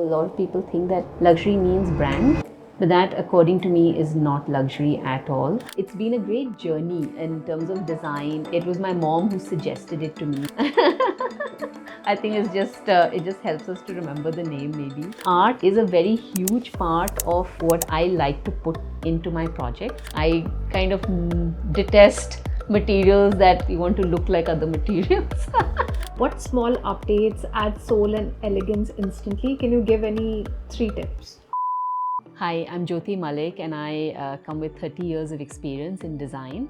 lot of people think that luxury means brand, but that according to me is not luxury at all. It's been a great journey in terms of design. It was my mom who suggested it to me. I think it just helps us to remember the name maybe. Art is a very huge part of what I like to put into my projects. I kind of detest materials that you want to look like other materials. What small updates add soul and elegance instantly? Can you give any 3 tips? Hi, I'm Jyoti Malik and I come with 30 years of experience in design.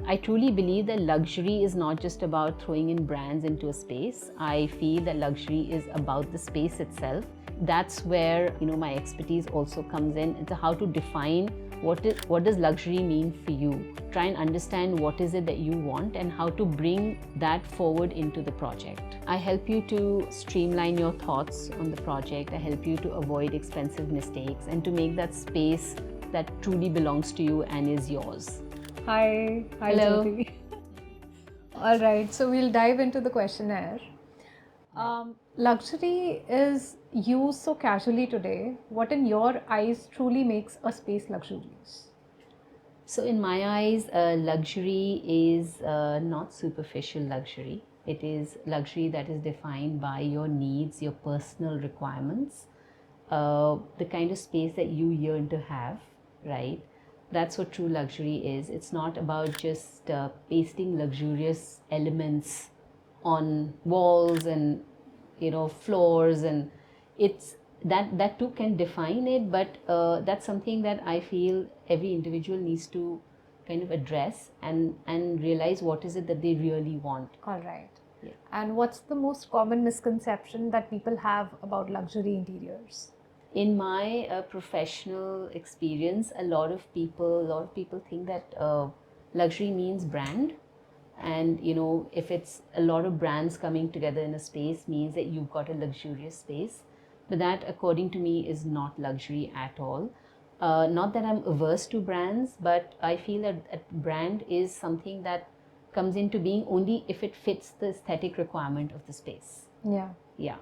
I truly believe that luxury is not just about throwing in brands into a space. I feel that luxury is about the space itself. That's where my expertise also comes in into how to define what does luxury mean for you. Try and understand what is it that you want and how to bring that forward into the project. I help you to streamline your thoughts on the project. I help you to avoid expensive mistakes and to make that space that truly belongs to you and is yours. Hi Hello. Jyoti. All right, so we'll dive into the questionnaire. Luxury is used so casually today. What in your eyes truly makes a space luxurious? So in my eyes, luxury is not superficial luxury. It is luxury that is defined by your needs, your personal requirements, the kind of space that you yearn to have, right? That's what true luxury is. It's not about just pasting luxurious elements on walls and floors, and it's that too can define it, but that's something that I feel every individual needs to kind of address and realize what is it that they really want. All right. Yeah. And what's the most common misconception that people have about luxury interiors? In my professional experience, a lot of people think that luxury means brand, and if it's a lot of brands coming together in a space means that you've got a luxurious space, but that according to me is not luxury at all. Not that I'm averse to brands, but I feel that a brand is something that comes into being only if it fits the aesthetic requirement of the space. Yeah.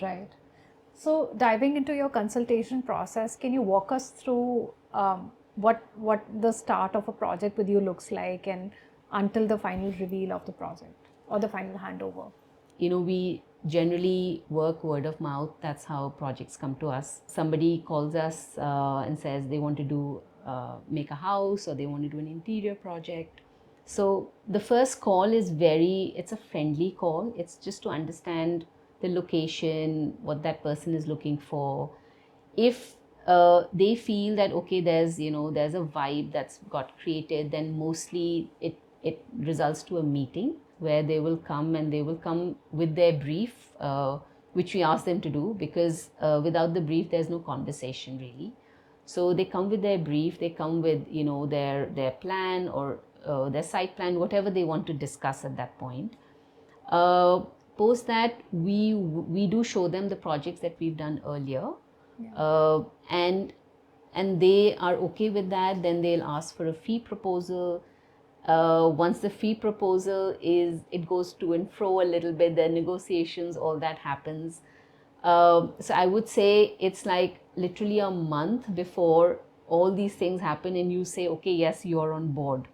Right. So diving into your consultation process, can you walk us through what the start of a project with you looks like and until the final reveal of the project or the final handover? We generally work word of mouth. That's how projects come to us. Somebody calls us and says they want to make a house, or they want to do an interior project. So the first call is it's a friendly call. It's just to understand the location, what that person is looking for. If they feel that okay, there's a vibe that's got created, then mostly it results to a meeting where they will come with their brief, which we ask them to do, because without the brief there's no conversation really. So they come with their brief, they come with their plan or their site plan, whatever they want to discuss at that point. Post that, we do show them the projects that we've done earlier. Yeah. And they are okay with that, then they'll ask for a fee proposal. Once the fee proposal it goes to and fro a little bit, the negotiations, all that happens. So I would say it's like literally a month before all these things happen and you say, okay, yes, you're on board.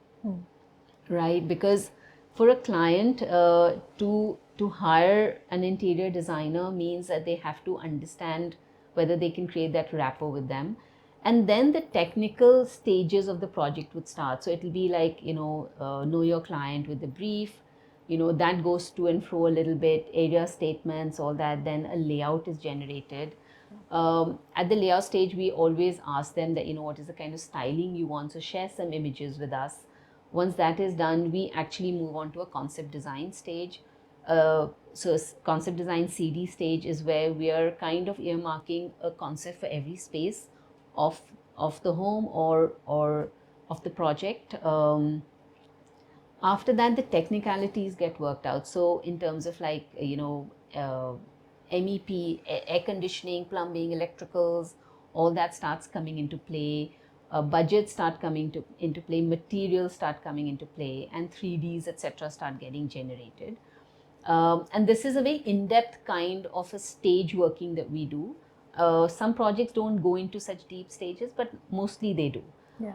Right? Because for a client to hire an interior designer means that they have to understand whether they can create that rapport with them. And then the technical stages of the project would start. So it'll be like, know your client with the brief, that goes to and fro a little bit, area statements, all that. Then a layout is generated. At the layout stage, we always ask them that, what is the kind of styling you want. So share some images with us. Once that is done, we actually move on to a concept design stage. So concept design CD stage is where we are kind of earmarking a concept for every space of the home or of the project. After that, the technicalities get worked out. So in terms of like, MEP, air conditioning, plumbing, electricals, all that starts coming into play. Budgets start coming into play, materials start coming into play, and 3Ds, etc. start getting generated. And this is a very in-depth kind of a stage working that we do. Some projects don't go into such deep stages, but mostly they do. Yeah.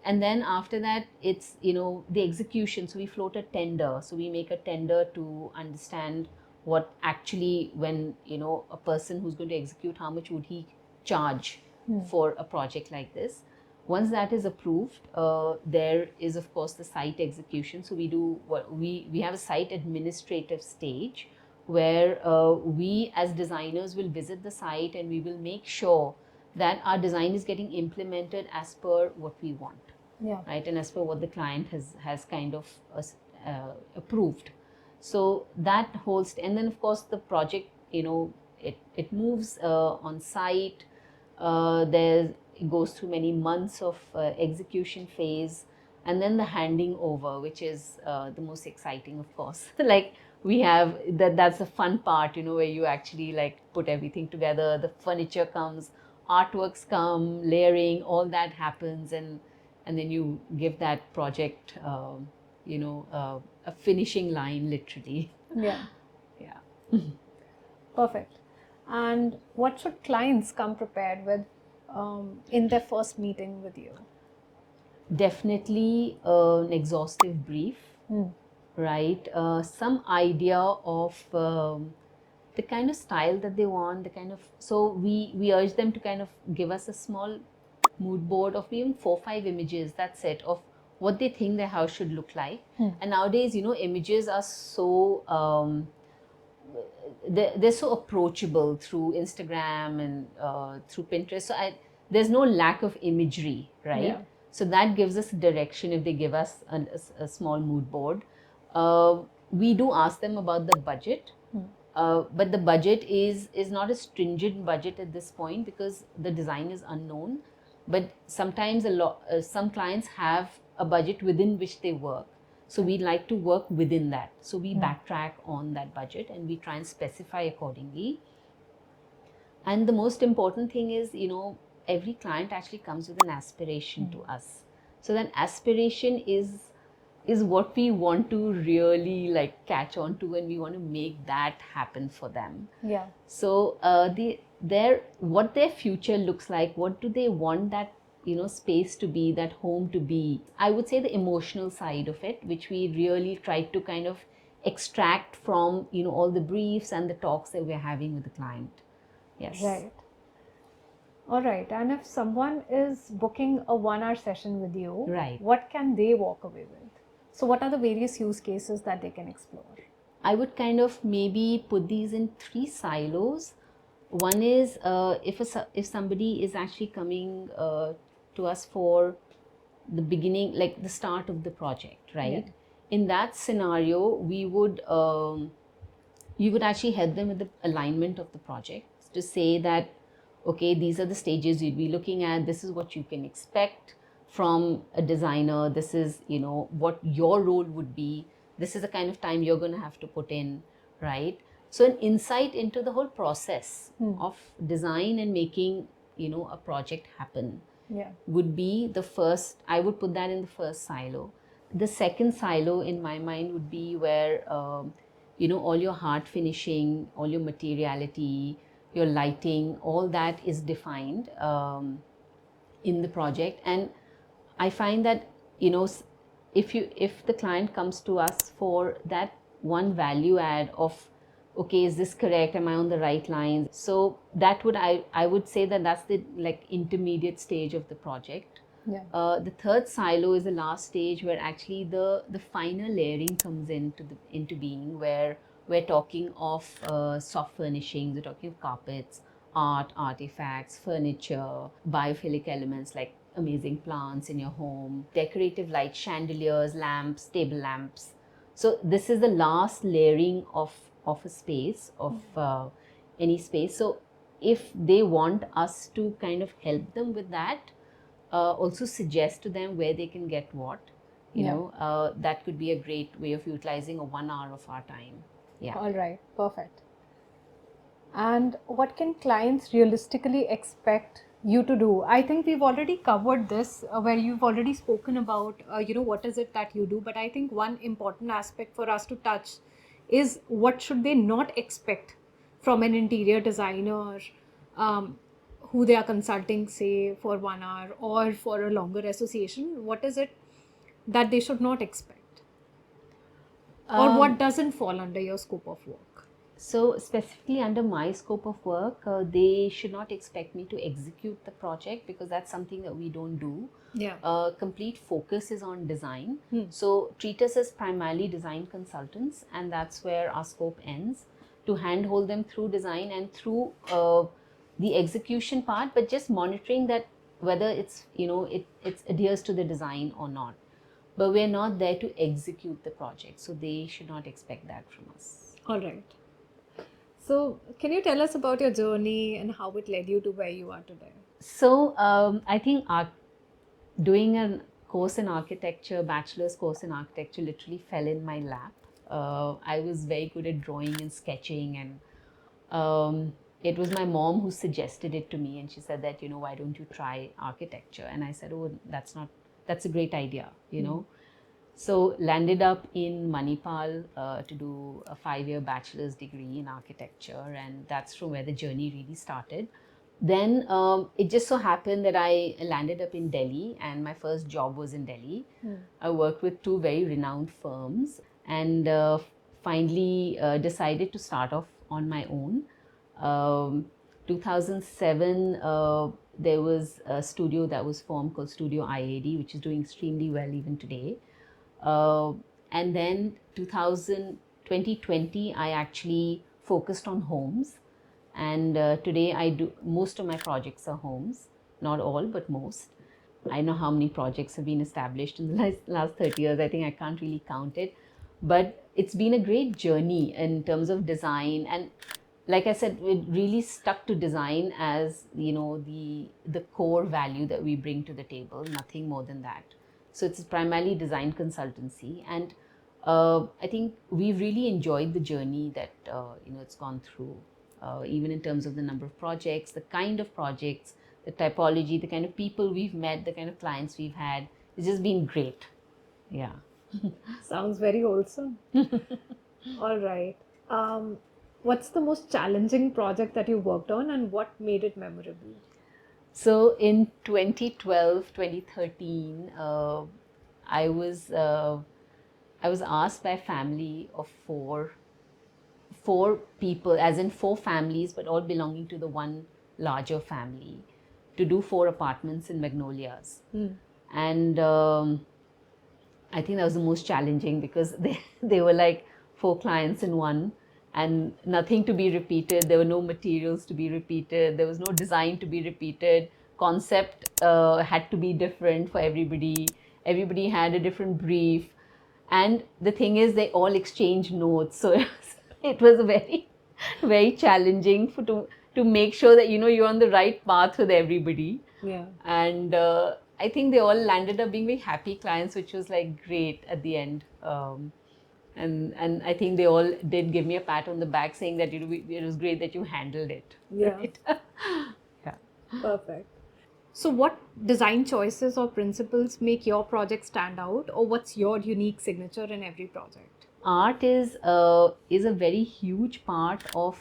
And then after that, it's, the execution. So we float a tender. So we make a tender to understand what actually, when, a person who's going to execute, how much would he charge for a project like this. Once that is approved, there is of course the site execution. So we do what we have a site administrative stage where we as designers will visit the site and we will make sure that our design is getting implemented as per what we want, Yeah. right, and as per what the client has kind of approved. So that and then of course the project, it moves on site. It goes through many months of execution phase, and then the handing over, which is the most exciting, of course. Like we have that's the fun part, where you actually like put everything together. The furniture comes, artworks come, layering, all that happens, and then you give that project, a finishing line, literally. Yeah. Yeah. Perfect. And what should clients come prepared with in their first meeting with you? Definitely an exhaustive brief, right? Some idea of the kind of style that they want, so we urge them to kind of give us a small mood board of even 4-5 images, that's it, of what they think their house should look like. And nowadays, images are so they're so approachable through Instagram and through Pinterest. So there's no lack of imagery, right? Yeah. So that gives us direction if they give us a small mood board. We do ask them about the budget, but the budget is not a stringent budget at this point because the design is unknown. But sometimes some clients have a budget within which they work. So we like to work within that. So we backtrack on that budget and we try and specify accordingly. And the most important thing is, every client actually comes with an aspiration to us. So that aspiration is what we want to really like catch on to, and we want to make that happen for them. Yeah. So what their future looks like, what do they want that space to be, that home to be. I would say the emotional side of it, which we really try to kind of extract from all the briefs and the talks that we're having with the client. Yes. Right. All right. And if someone is booking a 1-hour session with you, right, what can they walk away with? So what are the various use cases that they can explore? I would kind of maybe put these in 3 silos. One is if somebody is actually coming to us for the beginning, like the start of the project, right? Yeah. In that scenario, we would actually help them with the alignment of the project to say that, okay, these are the stages you'd be looking at. This is what you can expect from a designer. This is, what your role would be. This is the kind of time you're going to have to put in, right? So an insight into the whole process of design and making, a project happen would be the first. I would put that in the first silo. The second silo in my mind would be where, all your hard finishing, all your materiality, your lighting, all that is defined in the project. And I find that, if the client comes to us for that one value add of, okay, is this correct? Am I on the right lines? So that would, I would say that that's the like intermediate stage of the project. Yeah. The third silo is the last stage where actually the finer layering comes into being, where we're talking of soft furnishings, we're talking of carpets, art, artifacts, furniture, biophilic elements like amazing plants in your home, decorative light, chandeliers, lamps, table lamps. So this is the last layering of a space, of any space. So if they want us to kind of help them with that, also suggest to them where they can get what, that could be a great way of utilizing a 1 hour of our time. Yeah. All right, perfect. And what can clients realistically expect you to do? I think we've already covered this where you've already spoken about, what is it that you do. But I think one important aspect for us to touch is what should they not expect from an interior designer who they are consulting, say, for 1 hour or for a longer association? What is it that they should not expect? Or what doesn't fall under your scope of work? So specifically under my scope of work, they should not expect me to execute the project because that's something that we don't do. Yeah. Complete focus is on design. So treat us as primarily design consultants, and that's where our scope ends, to handhold them through design and through the execution part, but just monitoring that whether it's, it adheres to the design or not. But we're not there to execute the project, so they should not expect that from us. All right. So, can you tell us about your journey and how it led you to where you are today? So, I think doing a course in architecture, bachelor's course in architecture, literally fell in my lap. I was very good at drawing and sketching, and it was my mom who suggested it to me, and she said that, why don't you try architecture? And I said, oh, that's a great idea, So landed up in Manipal to do a 5-year bachelor's degree in architecture, and that's from where the journey really started. Then it just so happened that I landed up in Delhi, and my first job was in Delhi. I worked with 2 very renowned firms, and finally decided to start off on my own. 2007, there was a studio that was formed called Studio IAD, which is doing extremely well even today. And then 2020, I actually focused on homes. And today I do, most of my projects are homes, not all, but most. I know how many projects have been established in the last 30 years. I think I can't really count it. But it's been a great journey in terms of design. And like I said, it really stuck to design as, the core value that we bring to the table, nothing more than that. So it's primarily design consultancy, and I think we've really enjoyed the journey that it's gone through, even in terms of the number of projects, the kind of projects, the typology, the kind of people we've met, the kind of clients we've had. It's just been great. Yeah. Sounds very wholesome. All right. What's the most challenging project that you worked on, and what made it memorable? So in 2012, 2013, I was asked by a family of four people, as in 4 families, but all belonging to the one larger family, to do 4 apartments in Magnolias. And I think that was the most challenging because they were like 4 clients in one, and nothing to be repeated. There were no materials to be repeated. There was no design to be repeated. Concept had to be different for everybody. Everybody had a different brief. And the thing is, they all exchanged notes. So it was very, very challenging to make sure that, you're on the right path with everybody. Yeah. And I think they all landed up being very happy clients, which was like great at the end. And I think they all did give me a pat on the back, saying that it was great that you handled it. Yeah. Right? Yeah. Perfect. So, what design choices or principles make your project stand out, or what's your unique signature in every project? Art is a very huge part of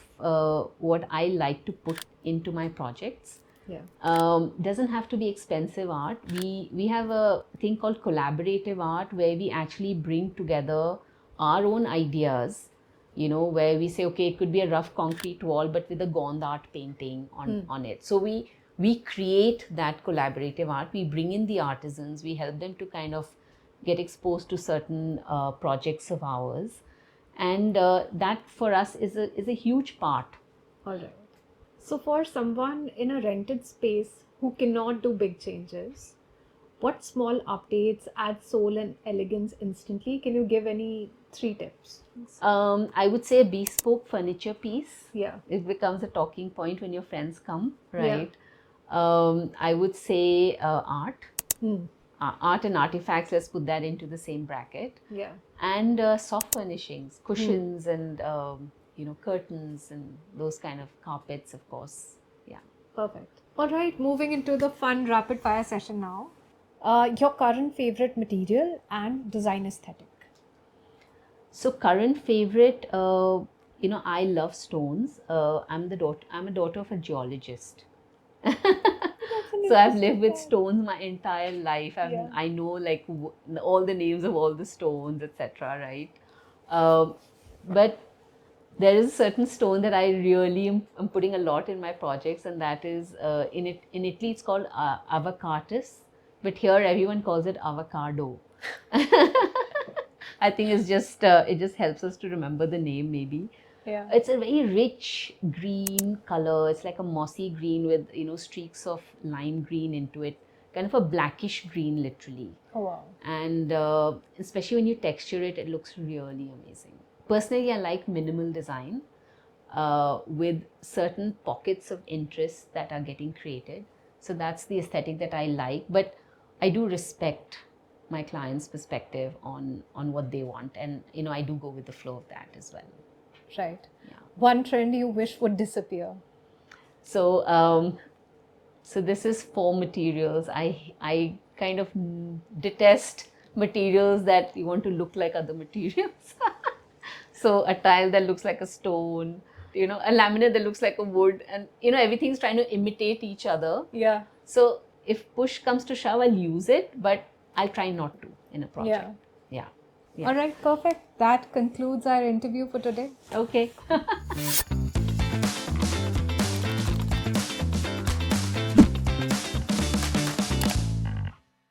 what I like to put into my projects. Yeah. Doesn't have to be expensive art. We have a thing called collaborative art, where we actually bring together our own ideas, where we say, okay, it could be a rough concrete wall, but with a Gond art painting on it. So we create that collaborative art. We bring in the artisans. We help them to kind of get exposed to certain projects of ours, and that for us is a huge part. All right. So, for someone in a rented space who cannot do big changes, what small updates add soul and elegance instantly? Can you give any 3 tips? I would say a bespoke furniture piece. Yeah. It becomes a talking point when your friends come, Yeah. right? I would say art. Art and artifacts, let's put that into the same bracket. Yeah. And soft furnishings, cushions, and curtains, and those kind of carpets, of course. Yeah. Perfect. All right, moving into the fun rapid fire session now. Your current favorite material and design aesthetic? So current favorite, I love stones. I'm a daughter of a geologist. So I've lived with stones my entire life. I know like all the names of all the stones, etc. Right? Um, but there is a certain stone that I really am putting a lot in my projects, and that is in Italy it's called avocatus, but here everyone calls it avocado. I think it just helps us to remember the name maybe. Yeah. It's a very rich green color. It's like a mossy green with streaks of lime green into it, kind of a blackish green literally. Oh wow. And especially when you texture it, it looks really amazing. Personally, I like minimal design with certain pockets of interest that are getting created. So that's the aesthetic that I like, but I do respect my client's perspective on what they want, and I do go with the flow of that as well. Right. Yeah. One trend you wish would disappear? So so this is for materials. I kind of detest materials that you want to look like other materials. So a tile that looks like a stone, a laminate that looks like a wood, and everything's trying to imitate each other. Yeah. So if push comes to shove, I'll use it, but I'll try not to in a project. Yeah. All right, perfect. That concludes our interview for today. Okay.